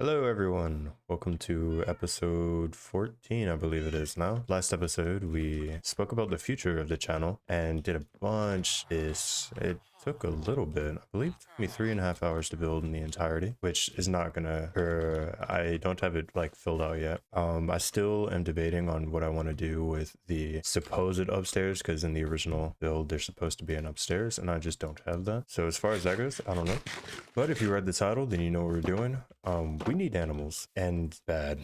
Hello everyone, welcome to episode 14, I believe it is now. Last episode we spoke about the future of the channel and did a bunch. It took a little bit. I believe it took me 3.5 hours to build in the entirety, which is not gonna I don't have it like filled out yet. I still am debating on what I want to do with the supposed upstairs, because in the original build there's supposed to be an upstairs and I just don't have that. So as far as that goes, I don't know. But if you read the title, then you know what we're doing. We need animals, and bad.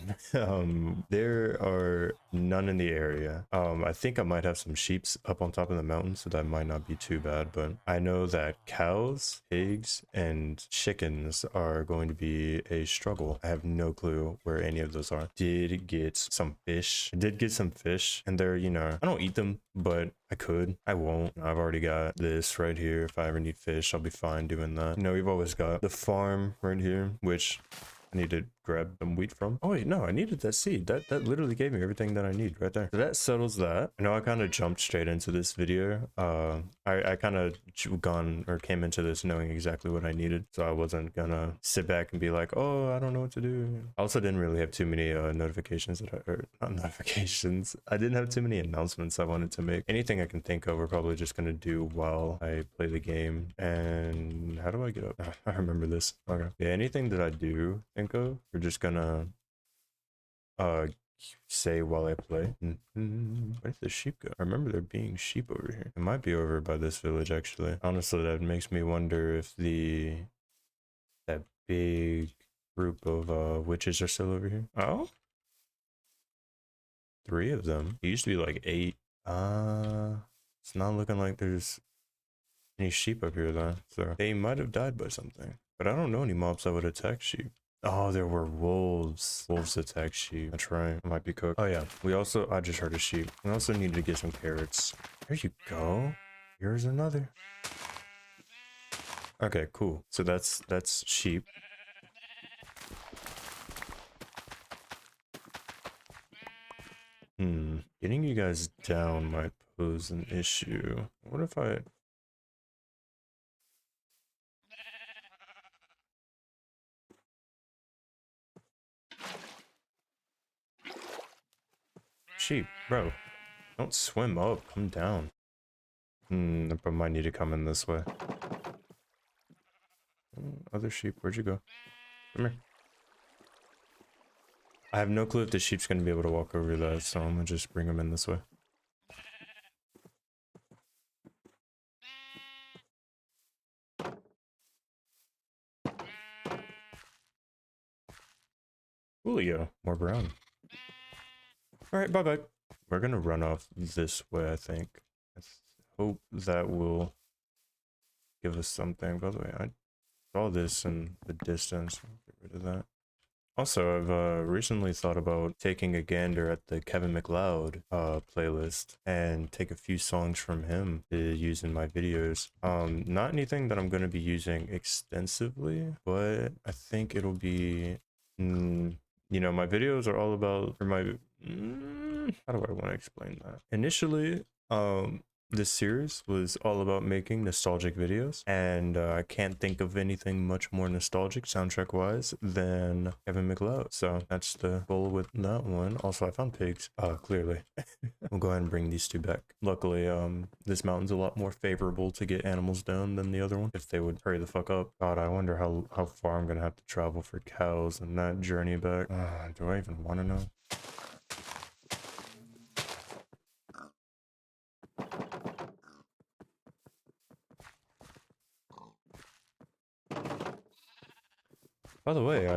There are none in the area. I think I might have some sheeps up on top of the mountain, so that might not be too bad. But I know that cows, pigs, and chickens are going to be a struggle. I have no clue where any of those are. Did get some fish. I did get some fish, and they're, I don't eat them, but I could. I won't. I've already got this right here. If I ever need fish, I'll be fine doing that. We've always got the farm right here, which I need to grab some wheat from. Oh wait, no, I needed that seed. That literally gave me everything that I need right there. So that settles that. I know I kind of jumped straight into this video. I kind of came into this knowing exactly what I needed, so I wasn't gonna sit back and be like, oh, I don't know what to do. I also didn't really have too many notifications or not notifications. I didn't have too many announcements I wanted to make. Anything I can think of, we're probably just gonna do while I play the game. And how do I get up? I remember this. Okay. Yeah, anything that I do think of, we're just gonna say while I play. Where did the sheep go? I remember there being sheep over here. It might be over by this village, actually. Honestly, that makes me wonder if that big group of witches are still over here. Oh, 3 of them. It used to be like 8. It's not looking like there's any sheep up here though, so they might have died by something. But I don't know any mobs that would attack sheep. Oh, there were wolves. Wolves attack sheep. That's right. It might be cooked. Oh yeah. I just heard a sheep. We also need to get some carrots. There you go. Here's another. Okay, cool. So that's sheep. Getting you guys down might pose an issue. What if I... Sheep, bro. Don't swim up. Come down. I might need to come in this way. Other sheep, where'd you go? Come here. I have no clue if the sheep's gonna be able to walk over that, so I'm gonna just bring them in this way. Coolio, more brown. Alright, bye-bye. We're gonna run off this way, I think. I hope that will give us something. By the way, I saw this in the distance. Get rid of that. Also, I've recently thought about taking a gander at the Kevin MacLeod playlist and take a few songs from him to use in my videos. Not anything that I'm going to be using extensively, but I think it'll be, my videos are all about, how do I want to explain that? Initially, this series was all about making nostalgic videos, and I can't think of anything much more nostalgic soundtrack wise than Kevin MacLeod. So that's the goal with that one. Also, I found pigs. Clearly. We'll go ahead and bring these 2 back. Luckily, this mountain's a lot more favorable to get animals down than the other one, if they would hurry the fuck up. God, I wonder how far I'm gonna have to travel for cows and that journey back. Do I even want to know? By the way,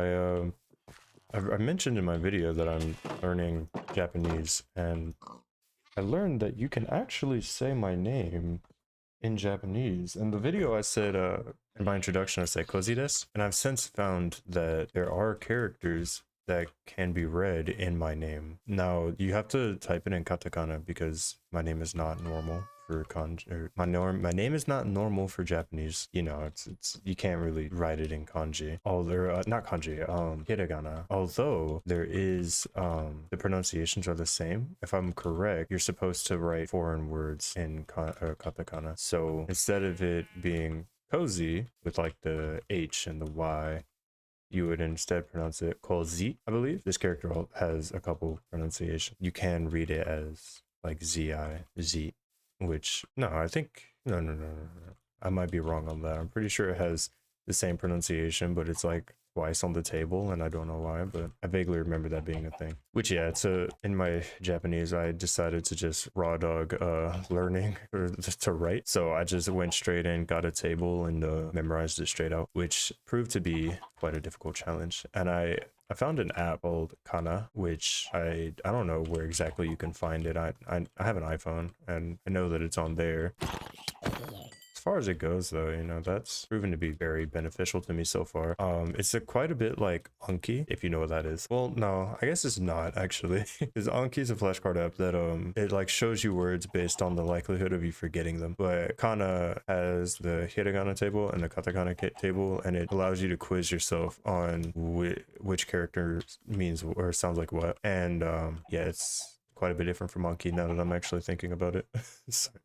I mentioned in my video that I'm learning Japanese, and I learned that you can actually say my name in Japanese. In the video I said, in my introduction, I said Kozi desu, and I've since found that there are characters that can be read in my name. Now, you have to type it in katakana because my name is not normal for kanji, or my name is not normal for Japanese. It's you can't really write it in kanji. Not kanji, hiragana. Although there is the pronunciations are the same. If I'm correct, you're supposed to write foreign words in katakana. So instead of it being cozy with like the H and the Y, you would instead pronounce it Kolzi, I believe. This character has a couple pronunciations. You can read it as like Z, which no, I think no. I might be wrong on that. I'm pretty sure it has the same pronunciation, but it's like twice on the table, and I don't know why, but I vaguely remember that being a thing. Which yeah, it's in my Japanese, I decided to just raw dog learning or to write, so I just went straight in, got a table, and memorized it straight out, which proved to be quite a difficult challenge. And I found an app called Kana, which I don't know where exactly you can find it. I have an iPhone, and I know that it's on there. As far as it goes though, you know, that's proven to be very beneficial to me so far. It's quite a bit like Anki, if you know what that is. Well, no, I guess it's not actually, because Anki is a flashcard app that it like shows you words based on the likelihood of you forgetting them. But Kana has the hiragana table and the katakana table, and it allows you to quiz yourself on which character means or sounds like what. And yeah, it's quite a bit different from Anki now that I'm actually thinking about it.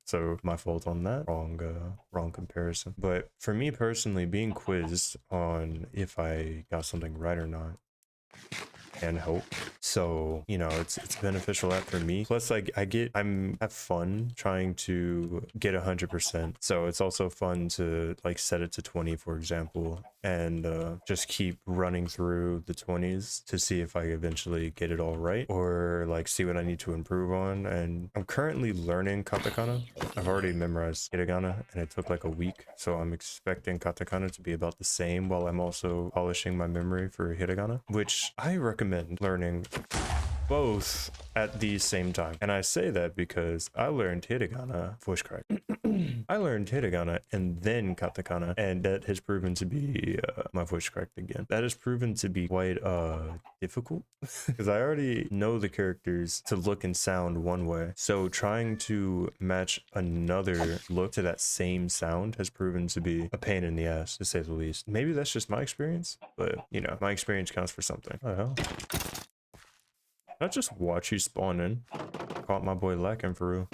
So my fault on that. Wrong comparison. But for me personally, being quizzed on if I got something right or not can help. So, you know, it's beneficial app for me. Plus, like I have fun trying to get 100%. So it's also fun to like set it to 20, for example, and just keep running through the 20s to see if I eventually get it all right, or like see what I need to improve on. And I'm currently learning katakana. I've already memorized hiragana, and it took like a week, so I'm expecting katakana to be about the same while I'm also polishing my memory for hiragana, which I recommend learning both at the same time. And I say that because I learned hiragana voice crack. I learned hiragana and then katakana, and that has proven to be my voice cracked again. That has proven to be quite difficult because I already know the characters to look and sound one way, so trying to match another look to that same sound has proven to be a pain in the ass, to say the least. Maybe that's just my experience, but you know, my experience counts for something. Oh hell, not just watch you spawn in. Caught my boy lacking for real.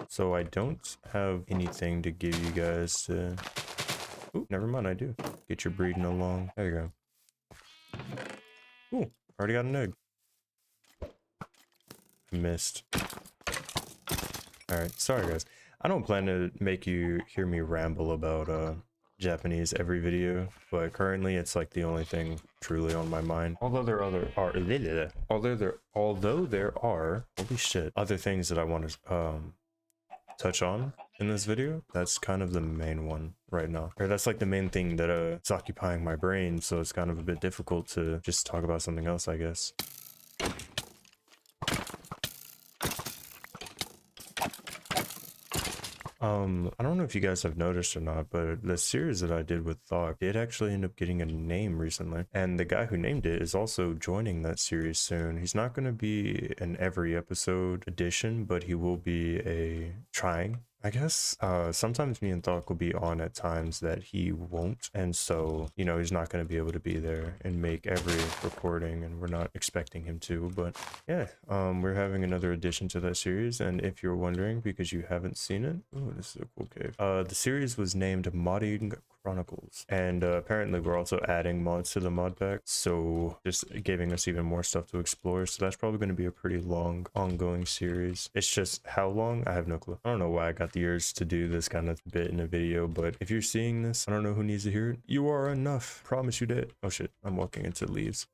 So I don't have anything to give you guys to... Ooh, never mind, I do. Get your breeding along. There you go. Ooh, already got an egg. Missed. Alright, sorry guys. I don't plan to make you hear me ramble about Japanese every video, but currently it's like the only thing truly on my mind. Although there are holy shit, other things that I want to touch on in this video, that's kind of the main one right now, or that's like the main thing that is occupying my brain, so it's kind of a bit difficult to just talk about something else, I guess. I don't know if you guys have noticed or not, but the series that I did with Thok did actually end up getting a name recently, and the guy who named it is also joining that series soon. He's not going to be an every episode addition, but he will be trying, I guess. Sometimes me and Thok will be on at times that he won't, and so, you know, he's not going to be able to be there and make every recording, and we're not expecting him to. But yeah, we're having another addition to that series, and if you're wondering because you haven't seen it, oh, this is a cool cave. The series was named Modding Chronicles, and apparently we're also adding mods to the mod pack, so just giving us even more stuff to explore. So that's probably going to be a pretty long ongoing series. It's just how long, I have no clue. I don't know why I got the ears to do this kind of bit in a video, but if you're seeing this, I don't know who needs to hear it. You are enough, promise you did. Oh shit, I'm walking into leaves.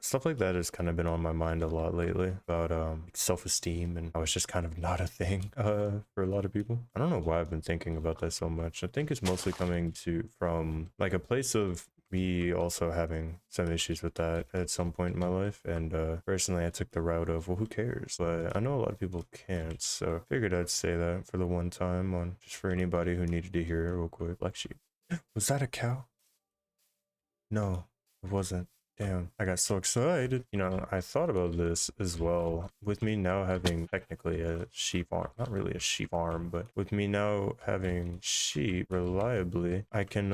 Stuff like that has kind of been on my mind a lot lately, about self-esteem, and how it's just kind of not a thing for a lot of people. I don't know why I've been thinking about that so much. I think it's mostly coming from like a place of me also having some issues with that at some point in my life, and personally I took the route of, well, who cares? But I know a lot of people can't, so I figured I'd say that for the one time, on just for anybody who needed to hear it real quick. Black sheep. Was that a cow? No, it wasn't. Damn, I got so excited. You know, I thought about this as well. With me now having technically a sheep farm, not really a sheep farm, but with me now having sheep reliably, I can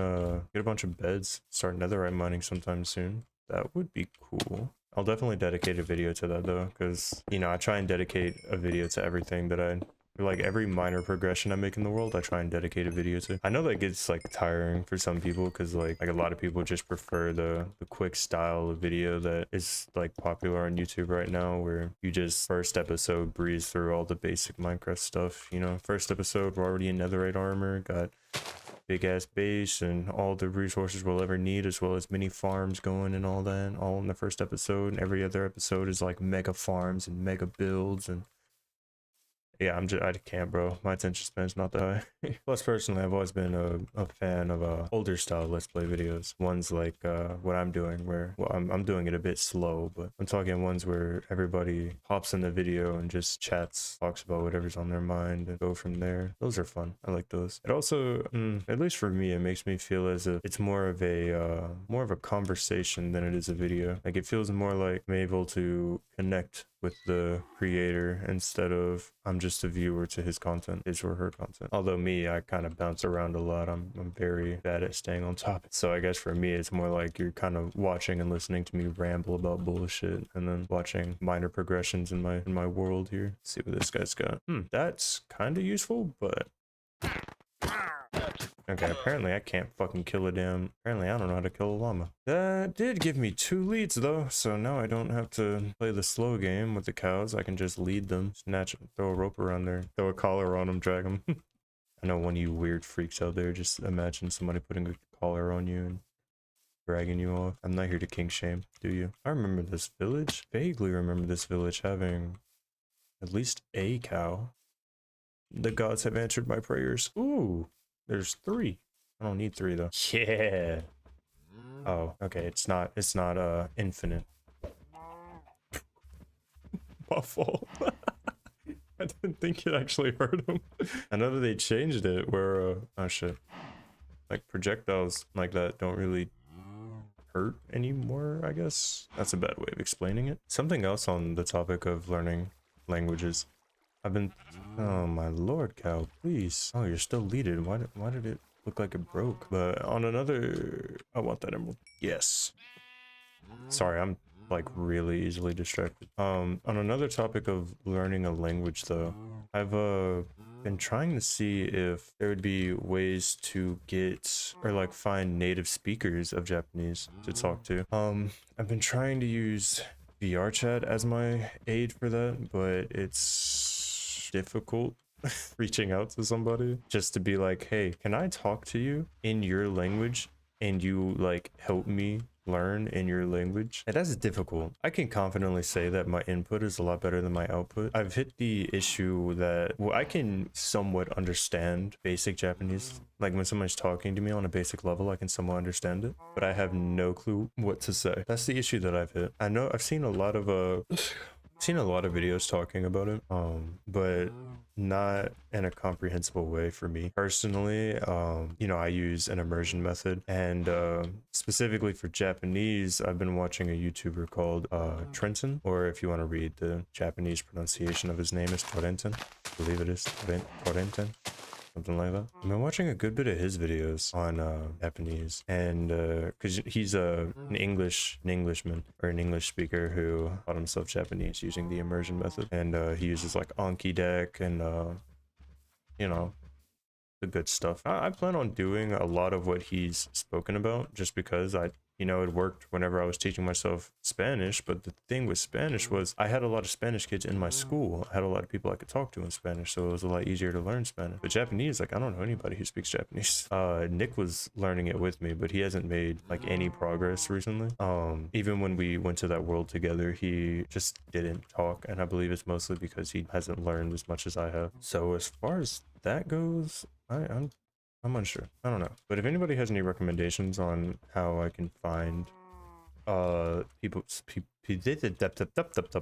get a bunch of beds, start netherite mining sometime soon. That would be cool. I'll definitely dedicate a video to that though, because, you know, I try and dedicate a video to everything that I Like every minor progression I make in the world, I try and dedicate a video to. I know that gets like tiring for some people because like a lot of people just prefer the quick style of video that is like popular on YouTube right now, where you just first episode breeze through all the basic Minecraft stuff. You know, first episode we're already in netherite armor, got big ass base and all the resources we'll ever need, as well as mini farms going and all that, all in the first episode. And every other episode is like mega farms and mega builds. And yeah, I can't, bro. My attention span's not that high. Plus, personally, I've always been a fan of older style Let's Play videos. Ones like what I'm doing, where, well, I'm doing it a bit slow, but I'm talking ones where everybody hops in the video and just chats, talks about whatever's on their mind, and go from there. Those are fun. I like those. It also, at least for me, it makes me feel as if it's more of a conversation than it is a video. Like it feels more like I'm able to connect with the creator instead of I'm just a viewer to his content, his or her content. Although me, I kind of bounce around a lot. I'm very bad at staying on topic. So I guess for me, it's more like you're kind of watching and listening to me ramble about bullshit, and then watching minor progressions in my world here. Let's see what this guy's got. That's kind of useful, but okay, apparently I can't fucking kill a damn... Apparently I don't know how to kill a llama. That did give me 2 leads though, so now I don't have to play the slow game with the cows. I can just lead them, snatch them, throw a rope around there, throw a collar on them, drag them. I know one of you weird freaks out there, just imagine somebody putting a collar on you and dragging you off. I'm not here to kink shame, do you? I remember this village, vaguely remember this village having at least a cow. The gods have answered my prayers. Ooh. There's 3. I don't need 3 though. Yeah. Oh, okay. It's not infinite. My fault. I didn't think it actually hurt him. I know that they changed it where oh shit. Like projectiles like that don't really hurt anymore, I guess. That's a bad way of explaining it. Something else on the topic of learning languages. I've been... Oh my lord, cow, please. Oh, you're still leaded. Why did it look like it broke? But on another... I want that emerald. Yes. Sorry, I'm like really easily distracted. On another topic of learning a language though, I've been trying to see if there would be ways to get or like find native speakers of Japanese to talk to. I've been trying to use VRChat as my aid for that, but it's difficult reaching out to somebody just to be like, hey, can I talk to you in your language and you like help me learn in your language? And that's difficult. I can confidently say that my input is a lot better than my output. I've hit the issue that, well, I can somewhat understand basic Japanese. Like when somebody's talking to me on a basic level, I can somewhat understand it, but I have no clue what to say. That's the issue that I've hit. I know I've seen a lot of videos talking about it, but not in a comprehensible way for me personally. You know, I use an immersion method, and specifically for Japanese, I've been watching a YouTuber called Trenton, or if you want to read the Japanese pronunciation of his name, is Torenten. I believe it is Torenten. Something like that. I've been watching a good bit of his videos on Japanese, and because he's an Englishman or an English speaker who taught himself Japanese using the immersion method, and he uses like Anki deck and you know, the good stuff. I plan on doing a lot of what he's spoken about, just because you know, it worked whenever I was teaching myself Spanish. But the thing with Spanish was I had a lot of Spanish kids in my school. I had a lot of people I could talk to in Spanish, so it was a lot easier to learn Spanish. But Japanese, like, I don't know anybody who speaks Japanese. Nick was learning it with me, but he hasn't made like any progress recently. Even when we went to that world together, he just didn't talk, and I believe it's mostly because he hasn't learned as much as I have. So as far as that goes, I'm unsure. I don't know. But if anybody has any recommendations on how I can find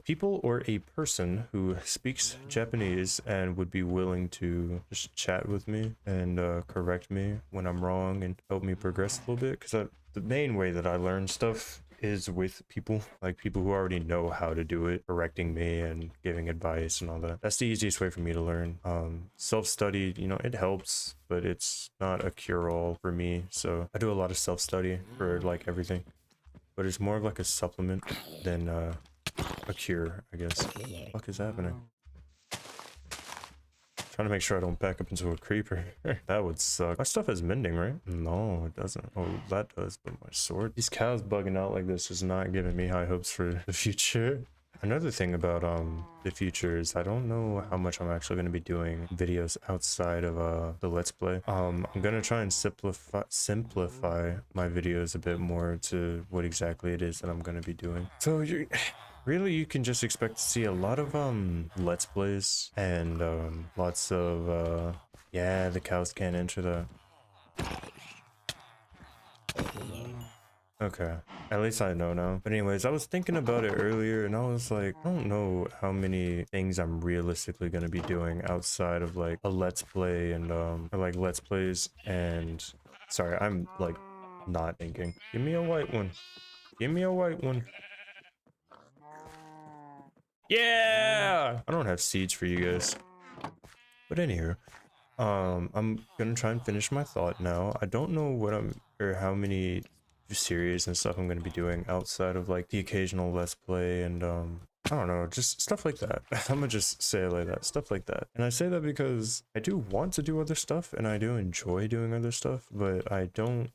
people or a person who speaks Japanese and would be willing to just chat with me and correct me when I'm wrong and help me progress a little bit, because the main way that I learn stuff is with people, like people who already know how to do it, correcting me and giving advice and all that. That's the easiest way for me to learn. Self-study, you know, it helps, but it's not a cure-all for me. So I do a lot of self-study for like everything, but it's more of like a supplement than a cure, I guess. What the fuck is happening? Trying to make sure I don't back up into a creeper. That would suck. My stuff is mending, right? No, it doesn't. Oh, that does, but my sword. These cows bugging out like this is not giving me high hopes for the future. Another thing about the future is I don't know how much I'm actually going to be doing videos outside of the Let's Play. I'm going to try and simplify my videos a bit more to what exactly it is that I'm going to be doing. So really, you can just expect to see a lot of Let's Plays and lots of yeah, the cows can't enter the. Okay, at least I know now. But anyways, I was thinking about it earlier and I was like, I don't know how many things I'm realistically going to be doing outside of like a Let's Play and or like Let's Plays and sorry, I'm like not thinking. Give me a white one. Give me a white one. Yeah! I don't have seeds for you guys. But anywho, I'm gonna try and finish my thought now. I don't know what or how many series and stuff I'm gonna be doing outside of like the occasional Let's Play and I don't know, just stuff like that. I'm gonna just say it like that, stuff like that. And I say that because I do want to do other stuff and I do enjoy doing other stuff, but I don't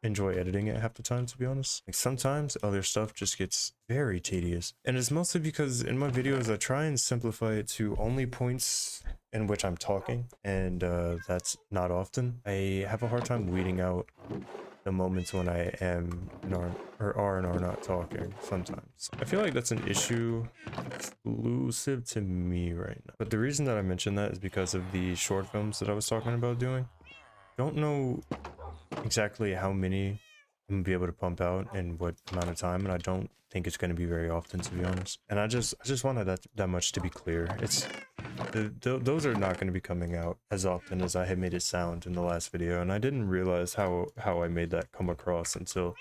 enjoy editing it half the time, to be honest. Like sometimes other stuff just gets very tedious. And it's mostly because in my videos I try and simplify it to only points in which I'm talking, and that's not often. I have a hard time weeding out the moments when I am or are not talking sometimes. I feel like that's an issue exclusive to me right now. But the reason that I mentioned that is because of the short films that I was talking about doing. Don't know exactly how many I'm gonna be able to pump out in what amount of time, and I don't think it's going to be very often, to be honest. And I just wanted that much to be clear. It's those are not going to be coming out as often as I had made it sound in the last video, and I didn't realize how I made that come across until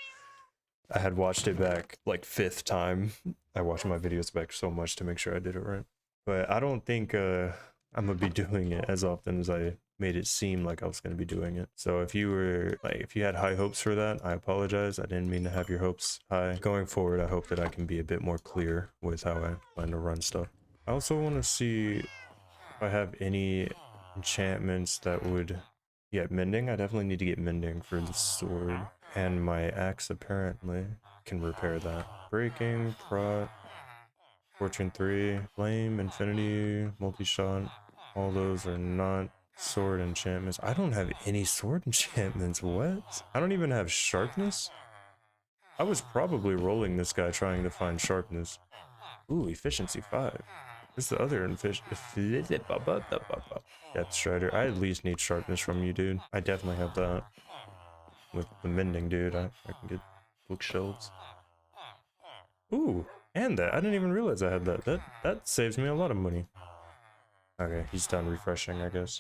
I had watched it back like 5th time. I watched my videos back so much to make sure I did it right. But I don't think I'm gonna be doing it as often as I made it seem like I was going to be doing it. So if you had high hopes for that, I apologize. I didn't mean to have your hopes high. Going forward, I hope that I can be a bit more clear with how I plan to run stuff. I also want to see if I have any enchantments that would get mending. I definitely need to get mending for the sword, and my axe apparently can repair that. Breaking, prot, fortune 3, flame, infinity, multi-shot. All those are not sword enchantments. I don't have any sword enchantments. What? I don't even have sharpness? I was probably rolling this guy trying to find sharpness. Ooh, efficiency 5. What's the other Depth Strider. I at least need sharpness from you, dude. I definitely have that. With the mending, dude, I can get bookshelves. Ooh, and that. I didn't even realize I had that. That saves me a lot of money. Okay, he's done refreshing, I guess.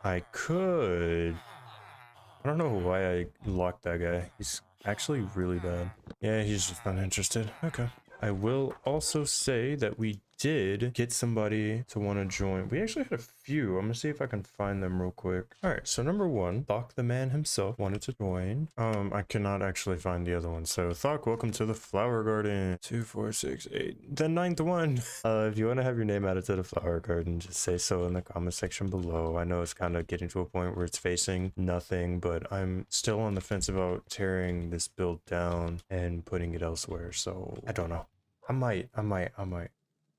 I could. I don't know why I locked that guy. He's actually really bad. Yeah, he's just not interested. Okay. I will also say that we did get somebody to want to join. We actually had a few. I'm gonna see if I can find them real quick. All right, so number 1, Thok the man himself wanted to join. I cannot actually find the other one. So Thok, welcome to the flower garden. 2, 4, 6, 8, the 9th one. If you want to have your name added to the flower garden, just say so in the comment section below. I know it's kind of getting to a point where it's facing nothing, but I'm still on the fence about tearing this build down and putting it elsewhere. So I don't know. I might.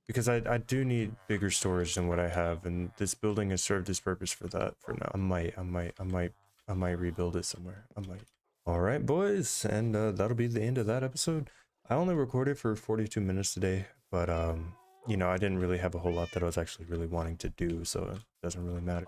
Because I do need bigger storage than what I have, and this building has served its purpose for that for now. I might rebuild it somewhere. I might. All right, boys, and that'll be the end of that episode. I only recorded for 42 minutes today, but you know, I didn't really have a whole lot that I was actually really wanting to do, so it doesn't really matter.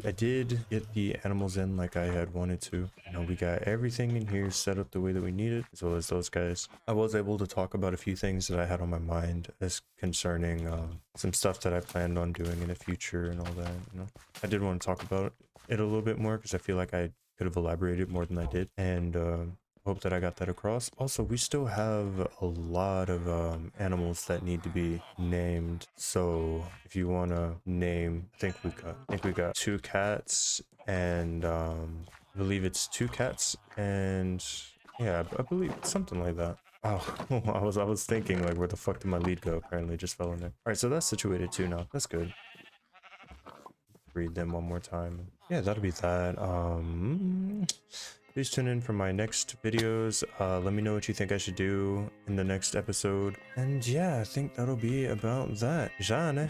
I did get the animals in like I had wanted to. You know, we got everything in here set up the way that we needed, as well as those guys. I was able to talk about a few things that I had on my mind as concerning some stuff that I planned on doing in the future and all that. You know, I did want to talk about it a little bit more because I feel like I could have elaborated more than I did, and hope that I got that across. Also, we still have a lot of animals that need to be named. So if you want to name, I think we got 2 cats and I believe it's 2 cats and yeah, I believe something like that. Oh, I was thinking like, where the fuck did my lead go? Apparently it just fell in there. All right, so that's situated too now. That's good. read them one more time. Yeah, that'll be that. Please tune in for my next videos. Let me know what you think I should do in the next episode. And yeah, I think that'll be about that. Ja, ne?